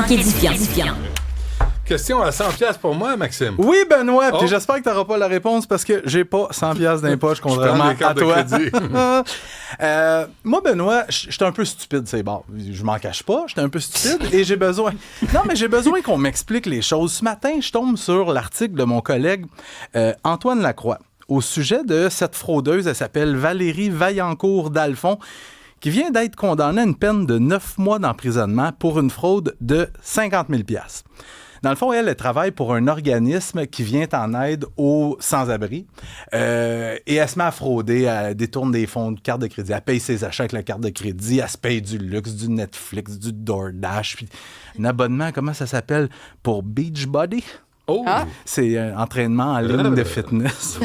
édifiant. Question à 100$ pour moi, Maxime. Oui, Benoît, puis Oh. j'espère que tu n'auras pas la réponse parce que j'ai pas 100$ dans les poches, contrairement prends les à cartes de toi. crédit. Moi, Benoît, je suis un peu stupide, c'est bon. Je m'en cache pas, je suis un peu stupide et j'ai besoin... Non, mais j'ai besoin qu'on m'explique les choses. Ce matin, je tombe sur l'article de mon collègue Antoine Lacroix au sujet de cette fraudeuse. Elle s'appelle Valérie Vaillancourt-Dalphon, qui vient d'être condamnée à une peine de 9 mois d'emprisonnement pour une fraude de 50 000 $. Dans le fond, elle travaille pour un organisme qui vient en aide aux sans-abri. Et elle se met à frauder, elle détourne des fonds de carte de crédit, elle paye ses achats avec la carte de crédit, elle se paye du luxe, du Netflix, du DoorDash, puis un abonnement, comment ça s'appelle, pour Beachbody? Oh! C'est un entraînement en ligne de fitness.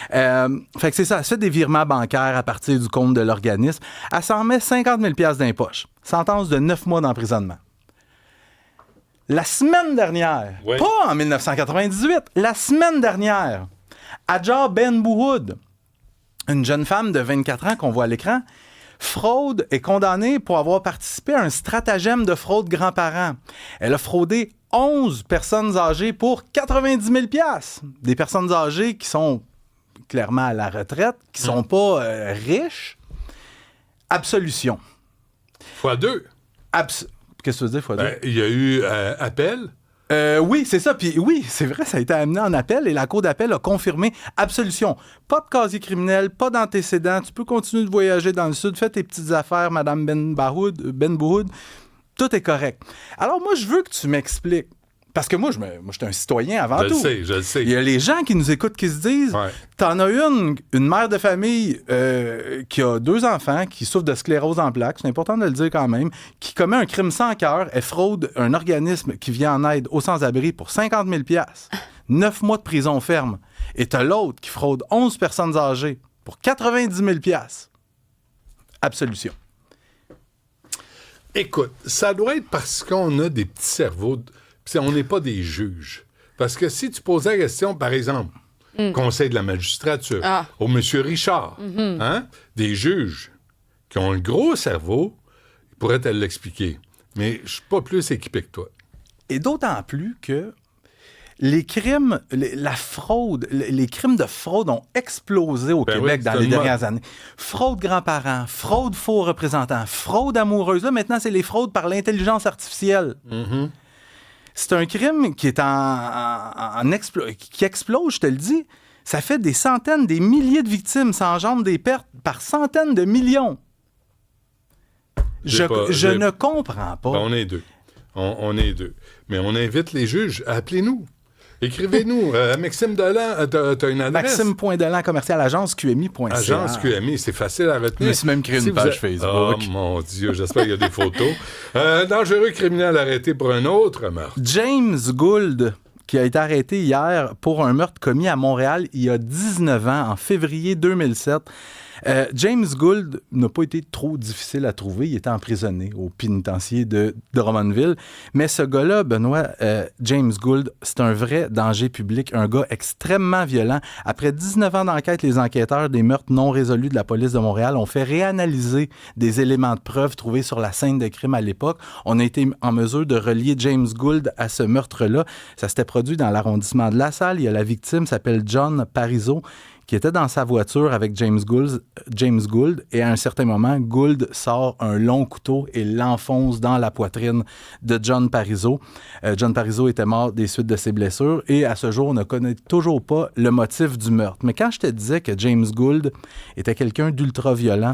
Fait que c'est ça, elle se fait des virements bancaires à partir du compte de l'organisme. Elle s'en met 50 000 $ dans les poches. Sentence de 9 mois d'emprisonnement. La semaine dernière, Oui. pas en 1998, la semaine dernière, Adjar Ben Bouhoud, une jeune femme de 24 ans qu'on voit à l'écran, fraude est condamnée pour avoir participé à un stratagème de fraude grands-parents. Elle a fraudé 11 personnes âgées pour 90 000 $. Des personnes âgées qui sont clairement à la retraite, qui sont pas riches. Absolution. Fois 2. Qu'est-ce que tu veux dire, fois deux? Il y a eu appel. Oui, c'est ça. Puis oui, c'est vrai, ça a été amené en appel et la Cour d'appel a confirmé absolution. Pas de casier criminel, pas d'antécédents. Tu peux continuer de voyager dans le Sud. Fais tes petites affaires, Madame Ben Bouhoud. Tout est correct. Alors moi, je veux que tu m'expliques. Parce que moi, je suis un citoyen avant tout. Je le sais. Il y a les gens qui nous écoutent qui se disent Ouais. t'en as une mère de famille qui a 2 enfants, qui souffre de sclérose en plaques, c'est important de le dire quand même, qui commet un crime sans cœur, elle fraude un organisme qui vient en aide aux sans-abri pour 50 000 $, 9 mois de prison ferme. Et t'as l'autre qui fraude 11 personnes âgées pour 90 000 $. Absolution. Écoute, ça doit être parce qu'on a des petits cerveaux. Puis on n'est pas des juges. Parce que si tu posais la question, par exemple, Conseil de la magistrature, au monsieur Richard, hein, des juges qui ont un gros cerveau, ils pourraient te l'expliquer. Mais je suis pas plus équipé que toi. Et d'autant plus que les crimes, la fraude, les crimes de fraude ont explosé au Québec dans les dernières années. Fraude grands-parents, fraude faux représentants, fraude amoureuse. Là, maintenant, c'est les fraudes par l'intelligence artificielle. C'est un crime qui est qui explose, je te le dis. Ça fait des centaines, des milliers de victimes. Ça engendre des pertes par centaines de millions. Je ne comprends pas. Ben, on est deux. On est deux. Mais on invite les juges. Appelez-nous. Écrivez-nous. Maxime Delan, t'as une adresse? Maxime.delan, commercial, agencemi.ca. Agence QMI, c'est facile à retenir. Je me suis même créé une page Facebook. Oh mon Dieu, j'espère qu'il y a des photos. Dangereux criminel arrêté pour un autre meurtre. James Gould, qui a été arrêté hier pour un meurtre commis à Montréal il y a 19 ans, en février 2007. James Gould n'a pas été trop difficile à trouver. Il était emprisonné au pénitencier de Drummondville. Mais ce gars-là, Benoît, James Gould, c'est un vrai danger public, un gars extrêmement violent. Après 19 ans d'enquête, les enquêteurs des meurtres non résolus de la police de Montréal ont fait réanalyser des éléments de preuve trouvés sur la scène de crime à l'époque. On a été en mesure de relier James Gould à ce meurtre-là. Ça s'était produit dans l'arrondissement de La Salle. Il y a la victime, s'appelle John Parizeau, qui était dans sa voiture avec James Gould, et à un certain moment, Gould sort un long couteau et l'enfonce dans la poitrine de John Parizeau. John Parizeau était mort des suites de ses blessures, et à ce jour, on ne connaît toujours pas le motif du meurtre. Mais quand je te disais que James Gould était quelqu'un d'ultra-violent,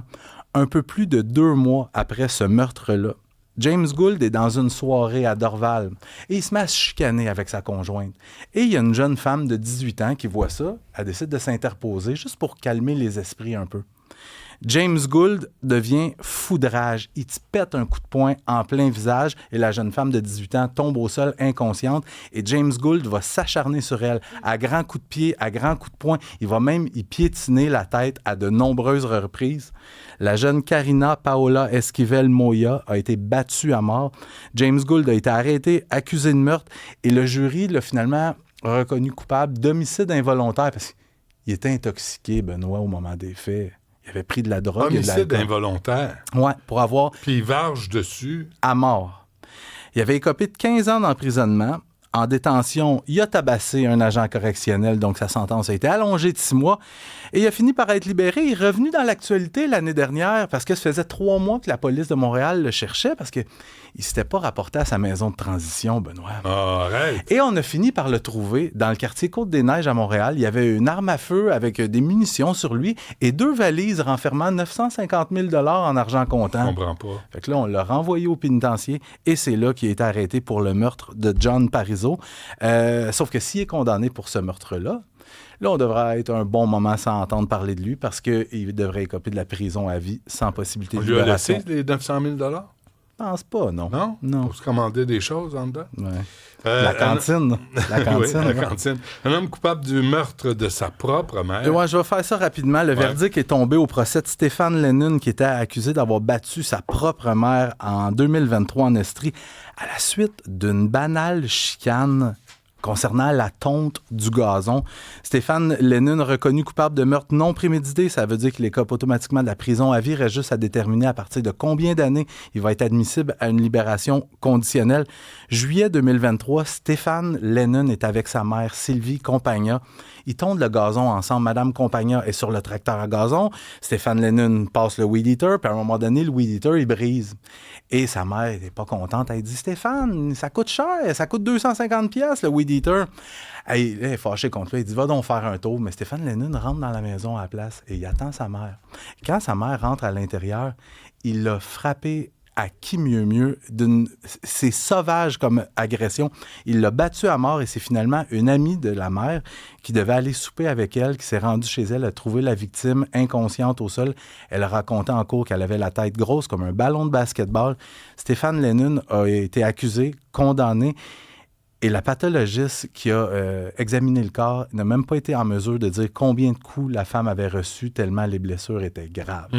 un peu plus de 2 mois après ce meurtre-là, James Gould est dans une soirée à Dorval et il se met à se chicaner avec sa conjointe. Et il y a une jeune femme de 18 ans qui voit ça, elle décide de s'interposer juste pour calmer les esprits un peu. James Gould devient foudrage. Il te pète un coup de poing en plein visage et la jeune femme de 18 ans tombe au sol inconsciente et James Gould va s'acharner sur elle à grands coups de pied, à grands coups de poing. Il va même y piétiner la tête à de nombreuses reprises. La jeune Karina Paola Esquivel Moya a été battue à mort. James Gould a été arrêté, accusé de meurtre et le jury l'a finalement reconnu coupable d'homicide involontaire parce qu'il était intoxiqué, Benoît, au moment des faits. Il avait pris de la drogue et de Homicide l'alcool. involontaire. Ouais, pour avoir... Puis il varge dessus. À mort. Il avait écopé de 15 ans d'emprisonnement. En détention, il a tabassé un agent correctionnel, donc sa sentence a été allongée de 6 mois. Et il a fini par être libéré. Il est revenu dans l'actualité l'année dernière parce que ça faisait 3 mois que la police de Montréal le cherchait parce qu'il ne s'était pas rapporté à sa maison de transition, Benoît. Arrête! Et on a fini par le trouver dans le quartier Côte-des-Neiges à Montréal. Il y avait une arme à feu avec des munitions sur lui et 2 valises renfermant 950 000 $ en argent comptant. Je comprends pas. Fait que là, on l'a renvoyé au pénitencier et c'est là qu'il a été arrêté pour le meurtre de John Parizeau. Sauf que s'il est condamné pour ce meurtre-là, là, on devrait être un bon moment sans entendre parler de lui parce qu'il devrait écoper de la prison à vie sans possibilité de libération. On lui a laissé les 900 000 $? Je pense pas, non. Non? Pour se commander des choses en dedans? Ouais. La cantine. La cantine. Oui, la cantine. Un homme coupable du meurtre de sa propre mère. Ouais, je vais faire ça rapidement. Le verdict est tombé au procès de Stéphane Lennon, qui était accusé d'avoir battu sa propre mère en 2023 en Estrie à la suite d'une banale chicane concernant la tonte du gazon. Stéphane Lennon, reconnu coupable de meurtre non prémédité, ça veut dire qu'il écope automatiquement de la prison à vie. Reste juste à déterminer à partir de combien d'années il va être admissible à une libération conditionnelle. Juillet 2023, Stéphane Lennon est avec sa mère Sylvie Compagna. Ils tondent le gazon ensemble. Madame Compagna est sur le tracteur à gazon. Stéphane Lennon passe le weed eater, puis à un moment donné, le weed eater, il brise. Et sa mère n'est pas contente. Elle dit « Stéphane, ça coûte cher, ça coûte 250$ le weed eater. » Elle est fâchée contre lui. Il dit « Va donc faire un tour. » Mais Stéphane Lennon rentre dans la maison à la place et il attend sa mère. Quand sa mère rentre à l'intérieur, il l'a frappé à qui mieux. C'est sauvage comme agression. Il l'a battue à mort et c'est finalement une amie de la mère qui devait aller souper avec elle, qui s'est rendue chez elle, a trouvé la victime inconsciente au sol. Elle a raconté en cours qu'elle avait la tête grosse comme un ballon de basketball. Stéphane Lennon a été accusé, condamné. Et la pathologiste qui a examiné le corps n'a même pas été en mesure de dire combien de coups la femme avait reçu tellement les blessures étaient graves.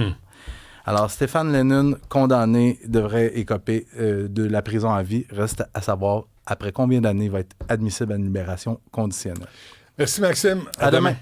Alors, Stéphane Lennon, condamné, devrait écoper de la prison à vie. Reste à savoir après combien d'années il va être admissible à une libération conditionnelle. Merci, Maxime. À demain.